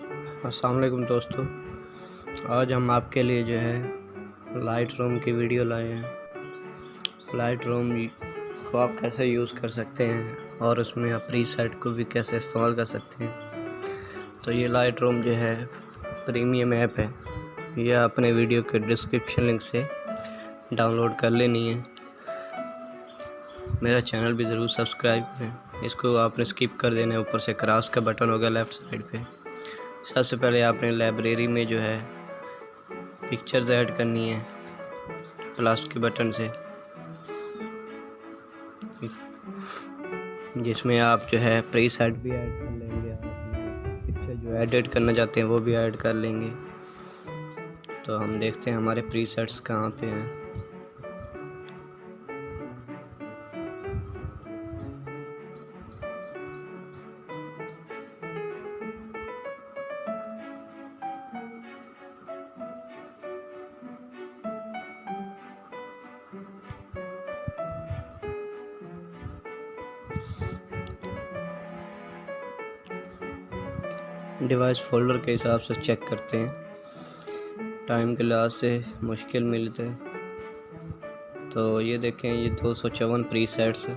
अस्सलाम वालेकुम दोस्तों। आज हम आपके लिए जो है लाइट रूम की वीडियो लाए हैं। लाइट रूम को आप कैसे यूज़ कर सकते हैं और उसमें आप प्रीसेट को भी कैसे इस्तेमाल कर सकते हैं। तो ये लाइट रूम जो है प्रीमियम ऐप है। ये अपने वीडियो के डिस्क्रिप्शन लिंक से डाउनलोड कर लेनी है। मेरा चैनल भी ज़रूर सब्सक्राइब करें। इसको आपने स्किप कर देना है, ऊपर से क्रॉस का बटन होगा लेफ़्ट साइड पे। सबसे पहले आपने लाइब्रेरी में जो है पिक्चर्स ऐड करनी है प्लस के बटन से, जिसमें आप जो है प्रीसेट भी ऐड कर लेंगे। आप पिक्चर जो एडिट करना चाहते हैं वो भी ऐड कर लेंगे। तो हम देखते हैं हमारे प्रीसेट्स कहाँ पे हैं। डिवाइस फोल्डर के हिसाब से चेक करते हैं, टाइम के लिहाज से मुश्किल मिलते हैं। तो ये देखें, ये 254 प्रीसेट्स,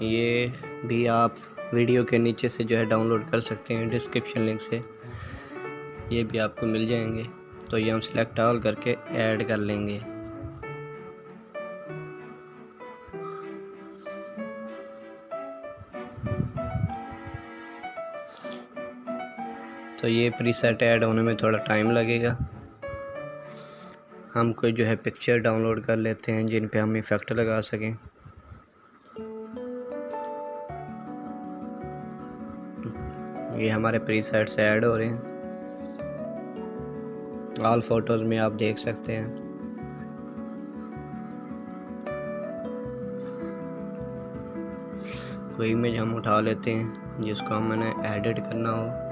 ये भी आप वीडियो के नीचे से जो है डाउनलोड कर सकते हैं डिस्क्रिप्शन लिंक से। ये भी आपको मिल जाएंगे। तो ये हम सिलेक्ट ऑल करके ऐड कर लेंगे। तो ये प्रीसेट ऐड होने में थोड़ा टाइम लगेगा। हम कोई जो है पिक्चर डाउनलोड कर लेते हैं जिन पे हम इफ़ेक्ट लगा सकें। ये हमारे प्रीसेट्स ऐड हो रहे हैं। ऑल फोटोज़ में आप देख सकते हैं। कोई इमेज हम उठा लेते हैं जिसको हमने एडिट करना हो।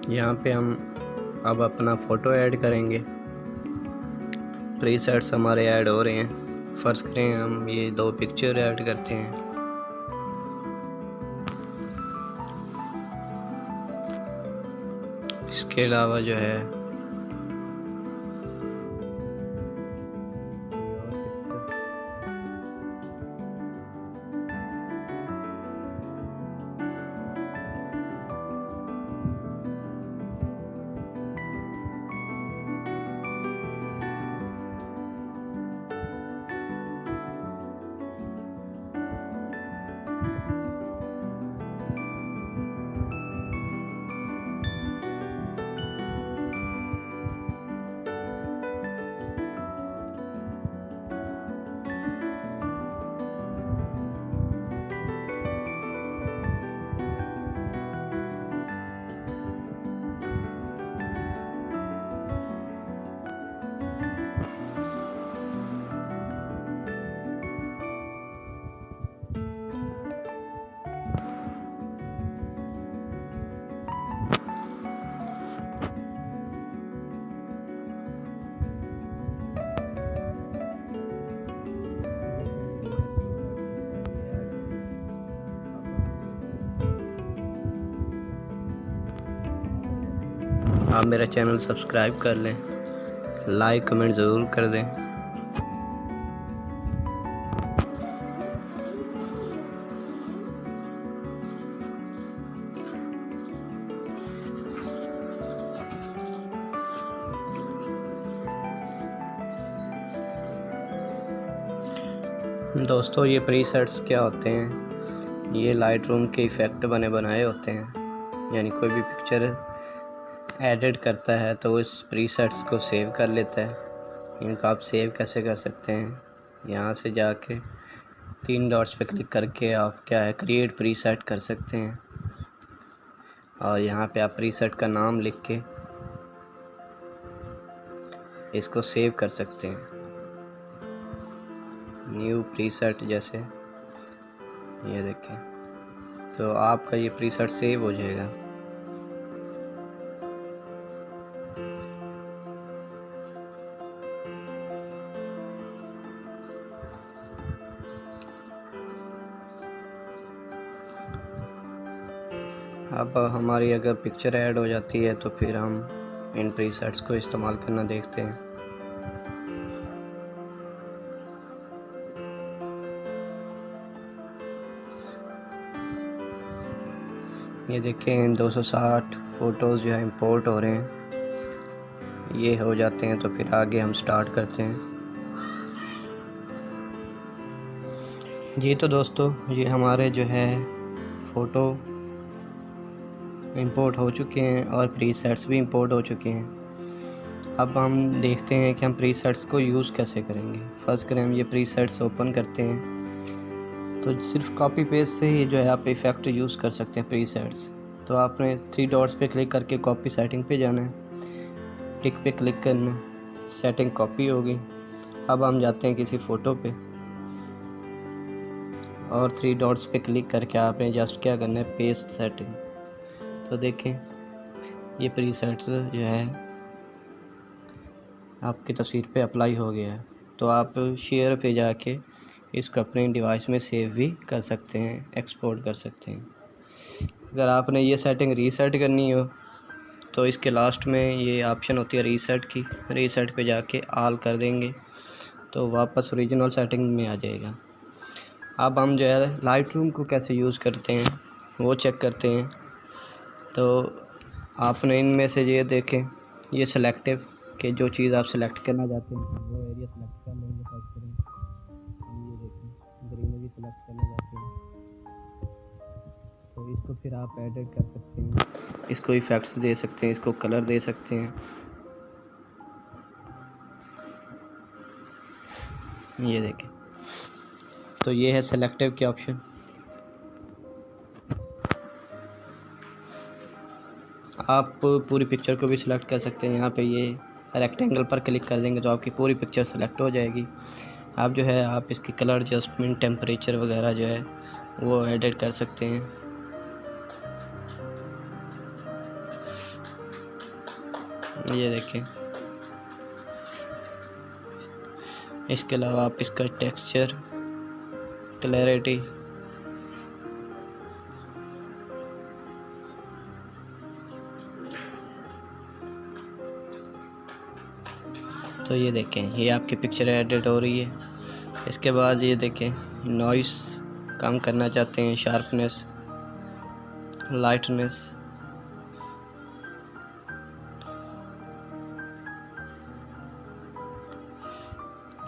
यहाँ पे हम अब अपना फ़ोटो ऐड करेंगे। प्रीसेट्स हमारे ऐड हो रहे हैं। फ़र्ज़ करें हम ये 2 पिक्चर ऐड करते हैं। इसके अलावा जो है आप मेरा चैनल सब्सक्राइब कर लें, लाइक कमेंट ज़रूर कर दें। दोस्तों ये प्रीसेट्स क्या होते हैं, ये लाइट रूम के इफ़ेक्ट बने बनाए होते हैं। यानी कोई भी पिक्चर एडिट करता है तो उस प्रीसेट्स को सेव कर लेता है। इनको आप सेव कैसे कर सकते हैं, यहाँ से जाके 3 डॉट्स पे क्लिक करके आप क्या है क्रिएट प्रीसेट कर सकते हैं। और यहाँ पे आप प्रीसेट का नाम लिख के इसको सेव कर सकते हैं। न्यू प्रीसेट जैसे ये देखें, तो आपका ये प्रीसेट सेव हो जाएगा। अब हमारी अगर पिक्चर ऐड हो जाती है तो फिर हम इन प्रीसेट्स को इस्तेमाल करना देखते हैं। ये देखें 260 फ़ोटोज़ जो है इंपोर्ट हो रहे हैं, ये हो जाते हैं तो फिर आगे हम स्टार्ट करते हैं। जी तो दोस्तों ये हमारे जो है फ़ोटो इंपोर्ट हो चुके हैं और प्रीसेट्स भी इंपोर्ट हो चुके हैं। अब हम देखते हैं कि हम प्रीसेट्स को यूज़ कैसे करेंगे। फर्स्ट करें हम ये प्रीसेट्स ओपन करते हैं तो सिर्फ कॉपी पेस्ट से ही जो है आप इफ़ेक्ट यूज़ कर सकते हैं प्रीसेट्स। तो आपने 3 डॉट्स पे क्लिक करके कॉपी सेटिंग पे जाना है, टिक पे क्लिक करना है, सेटिंग कॉपी होगी। अब हम जाते हैं किसी फ़ोटो पे और 3 डॉट्स पे क्लिक करके आपने जस्ट क्या करना है पेस्ट सेटिंग। तो देखें ये प्रीसेट्स जो है आपकी तस्वीर पे अप्लाई हो गया है। तो आप शेयर पे जाके इसको अपने डिवाइस में सेव भी कर सकते हैं, एक्सपोर्ट कर सकते हैं। अगर आपने ये सेटिंग रीसेट करनी हो तो इसके लास्ट में ये ऑप्शन होती है रीसेट की, रीसेट पे जाके ऑल कर देंगे तो वापस ओरिजिनल सेटिंग में आ जाएगा। अब हम जो है लाइट रूम को कैसे यूज़ करते हैं वो चेक करते हैं। तो आपने इनमें से ये देखें, ये सिलेक्टिव कि जो चीज़ आप सिलेक्ट करना चाहते हैं वो एरिया सिलेक्ट कर लेंगे। फर्स्ट करें ये देखें ग्रीनरी सिलेक्ट करना चाहते हैं तो इसको फिर आप एडिट कर सकते हैं, इसको इफ़ेक्ट्स दे सकते हैं, इसको कलर दे सकते हैं। ये देखें, तो ये है सिलेक्टिव के ऑप्शन। आप पूरी पिक्चर को भी सिलेक्ट कर सकते हैं। यहाँ पे ये रेक्टेंगल पर क्लिक कर देंगे तो आपकी पूरी पिक्चर सेलेक्ट हो जाएगी। आप जो है आप इसकी कलर एडजस्टमेंट, टेम्परेचर वगैरह जो है वो एडिट कर सकते हैं। ये देखें, इसके अलावा आप इसका टेक्सचर, क्लैरिटी, तो ये देखें ये आपकी पिक्चर एडिट हो रही है। इसके बाद ये देखें नॉइस कम करना चाहते हैं, शार्पनेस, लाइटनेस,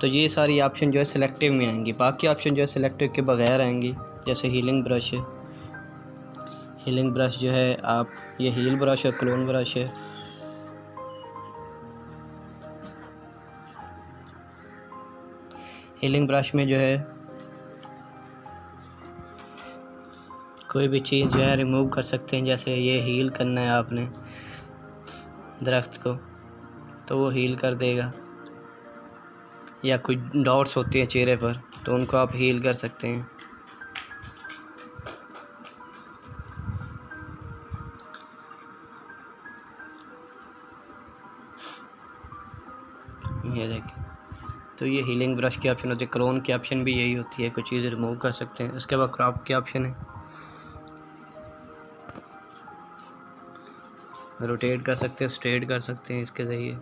तो ये सारी ऑप्शन जो है सिलेक्टिव में आएंगी। बाकी ऑप्शन जो है सिलेक्टिव के बगैर आएंगी। जैसे हीलिंग ब्रश है, हीलिंग ब्रश जो है आप ये हील ब्रश और क्लोन ब्रश है। हीलिंग ब्रश में जो है कोई भी चीज़ जो है रिमूव कर सकते हैं। जैसे ये हील करना है आपने दरख्त को तो वो हील कर देगा, या कोई डॉट्स होती हैं चेहरे पर तो उनको आप हील कर सकते हैं। ये देखें, तो ये हीलिंग ब्रश की ऑप्शन होती है। क्लोन की ऑप्शन भी यही होती है, कुछ चीज़ रिमूव कर सकते हैं। उसके बाद क्रॉप की ऑप्शन है, रोटेट कर सकते हैं, स्ट्रेट कर सकते हैं इसके ज़रिए।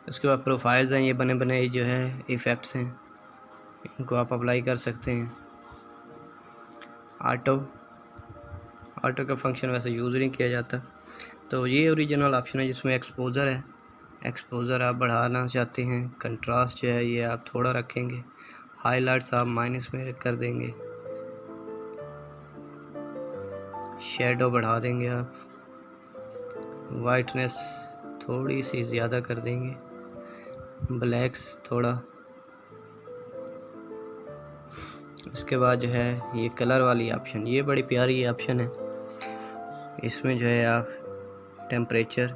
उसके बाद प्रोफाइल्स हैं, ये बने बनाए जो है इफ़ेक्ट्स हैं, इनको आप अप्लाई कर सकते हैं। ऑटो का फंक्शन वैसे यूज़ नहीं किया जाता। तो ये ओरिजिनल ऑप्शन है जिसमें एक्सपोज़र है, एक्सपोज़र आप बढ़ाना चाहते हैं, कंट्रास्ट जो है ये आप थोड़ा रखेंगे, हाइलाइट्स आप माइनस में कर देंगे, शेडो बढ़ा देंगे आप, वाइटनेस थोड़ी सी ज़्यादा कर देंगे, ब्लैक्स थोड़ा। उसके बाद जो है ये कलर वाली ऑप्शन, ये बड़ी प्यारी ऑप्शन है। इसमें जो है आप टेम्परेचर,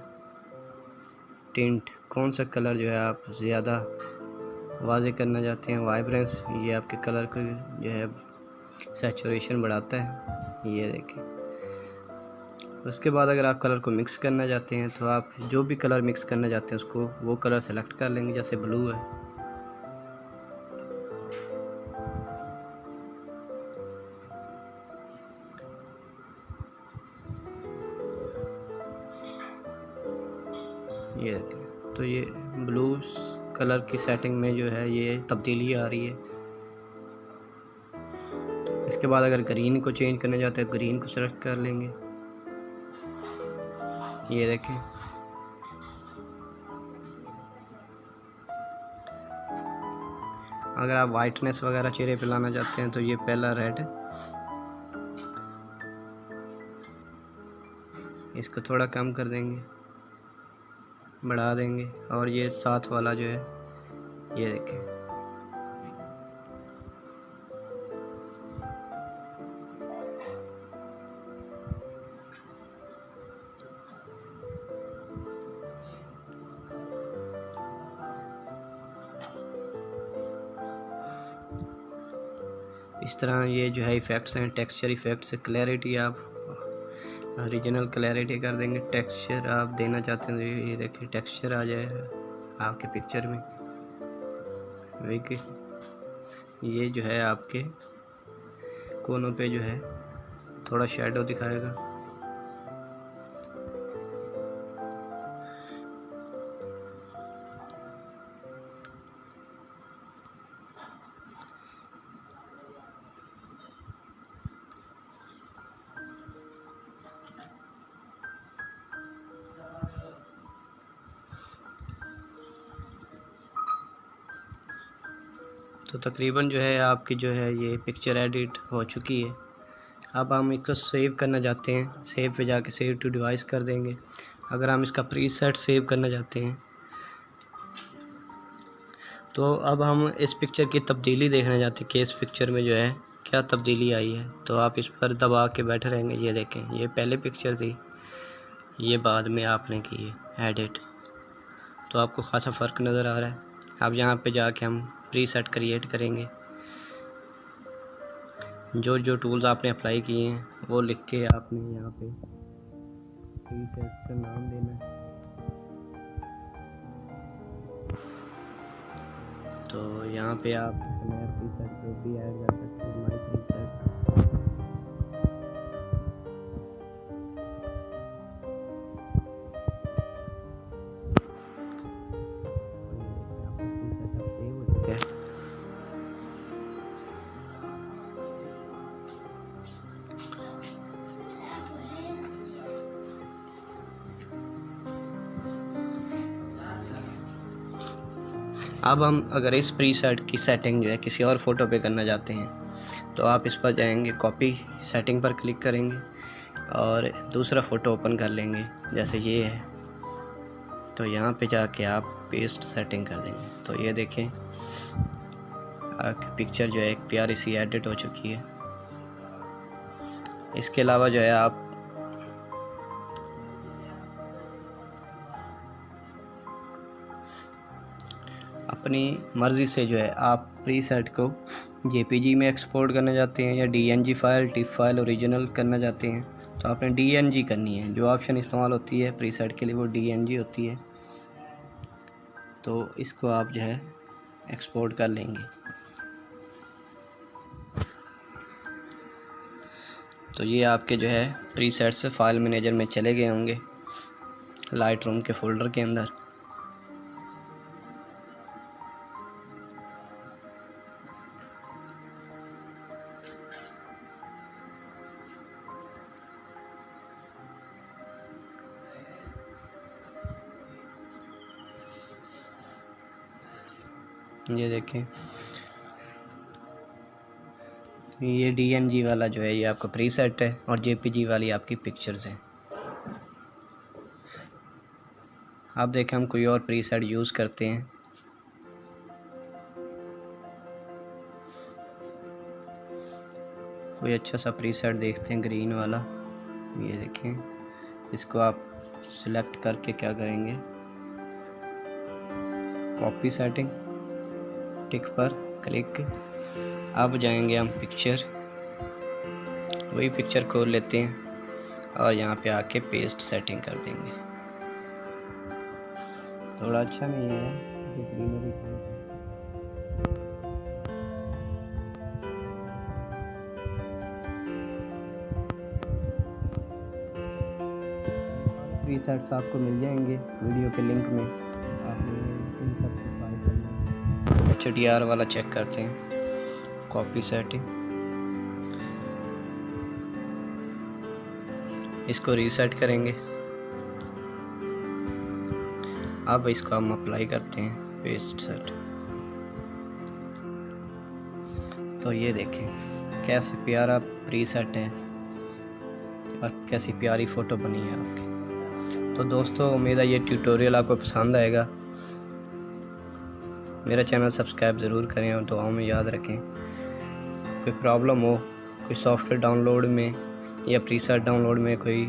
टिंट, कौन सा कलर जो है आप ज़्यादा वाज़े करना चाहते हैं, वाइब्रेंस, ये आपके कलर को जो है सैचुरेशन बढ़ाता है, ये देखें। उसके बाद अगर आप कलर को मिक्स करना चाहते हैं तो आप जो भी कलर मिक्स करना चाहते हैं उसको वो कलर सेलेक्ट कर लेंगे, जैसे ब्लू है। ये देखें, तो ये ब्लू कलर की सेटिंग में जो है ये तब्दीली आ रही है। इसके बाद अगर ग्रीन को चेंज करना चाहते हैं ग्रीन को सेलेक्ट कर लेंगे, ये देखें। अगर आप वाइटनेस वगैरह चेहरे पे लाना चाहते हैं तो ये पहला रेड, इसको थोड़ा कम कर देंगे, बढ़ा देंगे, और ये साथ वाला जो है ये देखें। इस तरह ये जो है इफ़ेक्ट्स हैं, टेक्सचर इफ़ेक्ट्स, क्लैरिटी आप ओरिजिनल क्लैरिटी कर देंगे। टेक्सचर आप देना चाहते हैं तो ये देखिए टेक्सचर आ जाएगा आपके पिक्चर में। देखिए ये जो है आपके कोनों पे जो है थोड़ा शैडो दिखाएगा। तो तकरीबन जो है आपकी जो है ये पिक्चर एडिट हो चुकी है। अब हम इसको सेव करना चाहते हैं, सेव पे जाके सेव टू डिवाइस कर देंगे। अगर हम इसका प्रीसेट सेव करना चाहते हैं तो अब हम इस पिक्चर की तब्दीली देखना चाहते हैं कि इस पिक्चर में जो है क्या तब्दीली आई है। तो आप इस पर दबा के बैठे रहेंगे। ये देखें, ये पहले पिक्चर थी, ये बाद में आपने की है एडिट, तो आपको ख़ासा फ़र्क नज़र आ रहा है। अब यहाँ पे जाके हम प्रीसेट क्रिएट करेंगे। जो जो टूल्स आपने अप्लाई किए हैं वो लिख के आपने यहाँ पे प्रीसेट का नाम देना है। तो यहाँ पे आप नया प्रीसेट जो भी ऐड कर सकते हैं, माई प्रीसेट। अब हम अगर इस प्रीसेट की सेटिंग जो है किसी और फ़ोटो पे करना चाहते हैं तो आप इस पर जाएंगे, कॉपी सेटिंग पर क्लिक करेंगे और दूसरा फ़ोटो ओपन कर लेंगे, जैसे ये है। तो यहाँ पे जाके आप पेस्ट सेटिंग कर देंगे। तो ये देखें आपकी पिक्चर जो है एक प्यारी सी एडिट हो चुकी है। इसके अलावा जो है आप अपनी मर्ज़ी से जो है आप प्रीसेट को जेपीजी में एक्सपोर्ट करना चाहते हैं या DNG file, tip file original करना चाहते हैं तो आपने डीएनजी करनी है। जो ऑप्शन इस्तेमाल होती है प्रीसेट के लिए वो डीएनजी होती है। तो इसको आप जो है एक्सपोर्ट कर लेंगे। तो ये आपके जो है प्रीसेट्स फाइल मैनेजर में चले गए होंगे, लाइट रूम के फोल्डर के अंदर। ये देखें ये DNG वाला जो है ये आपका प्रीसेट है और JPG वाली आपकी पिक्चर्स हैं। आप देखें हम कोई और प्रीसेट यूज़ करते हैं। कोई अच्छा सा प्रीसेट देखते हैं ग्रीन वाला। ये देखें, इसको आप सिलेक्ट करके क्या करेंगे, कॉपी सेटिंग, टिक पर क्लिक। अब जाएंगे हम पिक्चर, वही पिक्चर खोल लेते हैं और यहाँ पे आके पेस्ट सेटिंग कर देंगे। थोड़ा अच्छा नहीं है ये ग्रीनरी प्रीसेट्स आपको मिल जाएंगे वीडियो के लिंक में। आपने इन सब को ट्राई करना। HDR वाला चेक करते हैं, कॉपी सेटिंग, इसको रीसेट करेंगे। अब इसको हम अप्लाई करते हैं, पेस्ट सेट। तो ये देखें कैसे प्यारा प्रीसेट है और कैसी प्यारी फ़ोटो बनी है आपकी। तो दोस्तों उम्मीद है ये ट्यूटोरियल आपको पसंद आएगा। मेरा चैनल सब्सक्राइब ज़रूर करें और दुआओं में याद रखें। कोई प्रॉब्लम हो, कोई सॉफ्टवेयर डाउनलोड में या प्रीसेट डाउनलोड में कोई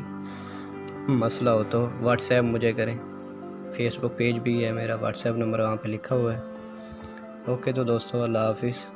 मसला हो तो व्हाट्सएप मुझे करें। फेसबुक पेज भी है मेरा, व्हाट्सएप नंबर वहाँ पे लिखा हुआ है। ओके तो दोस्तों, अल्लाह हाफिज़।